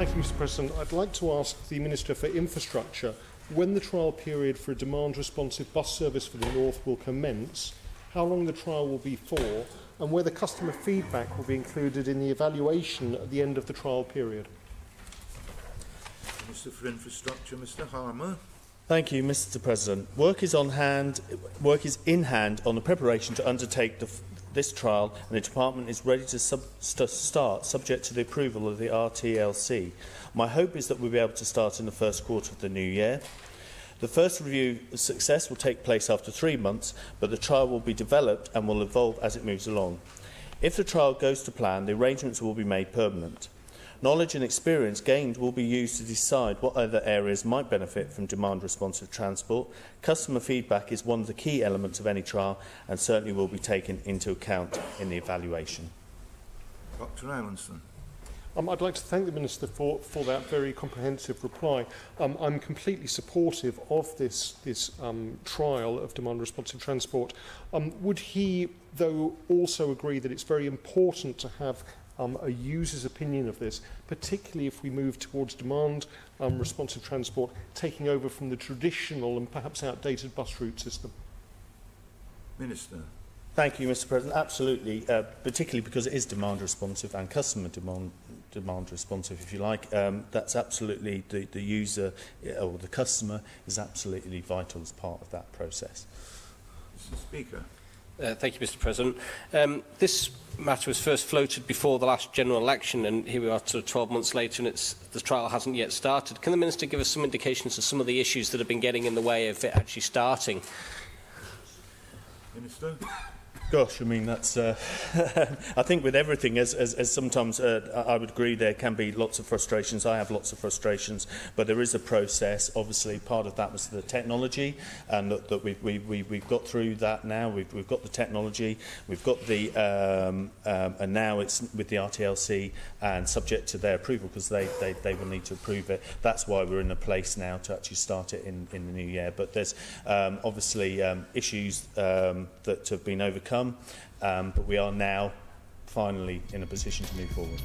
Thank you, Mr. President. I'd like to ask the Minister for Infrastructure when the trial period for a demand-responsive bus service for the North will commence, how long the trial will be for, and whether customer feedback will be included in the evaluation at the end of the trial period. Minister for Infrastructure, Mr. Harmer. Thank you, Mr. President. Work is in hand on the preparation to undertake this trial, and the Department is ready to start, subject to the approval of the RTLC. My hope is that we'll be able to start in the first quarter of the new year. The first review of success will take place after 3 months, but the trial will be developed and will evolve as it moves along. If the trial goes to plan, the arrangements will be made permanent. Knowledge and experience gained will be used to decide what other areas might benefit from demand-responsive transport. Customer feedback is one of the key elements of any trial and certainly will be taken into account in the evaluation. Dr. Allinson. I'd like to thank the Minister for that very comprehensive reply. I'm completely supportive of this trial of demand-responsive transport. Would he, though, also agree that it's very important to have a user's opinion of this, particularly if we move towards demand-responsive transport, taking over from the traditional and perhaps outdated bus route system? Minister. Thank you, Mr. President. Absolutely, particularly because it is demand-responsive and customer demand-responsive, if you like. That's absolutely, the user or the customer is absolutely vital as part of that process. Mr. Speaker. Thank you, Mr. President. This matter was first floated before the last general election, and here we are sort of 12 months later, and the trial hasn't yet started. Can the Minister give us some indications of some of the issues that have been getting in the way of it actually starting? Minister. Gosh, I mean, that's... I think with everything, as sometimes I would agree there can be lots of frustrations. I have lots of frustrations, but there is a process. Obviously, part of that was the technology, and that we've got through that now. We've got the technology, we've got the... and now it's with the RTLC and subject to their approval, because they will need to approve it. That's why we're in a place now to actually start it in the new year. But there's obviously issues that have been overcome. But we are now finally in a position to move forward.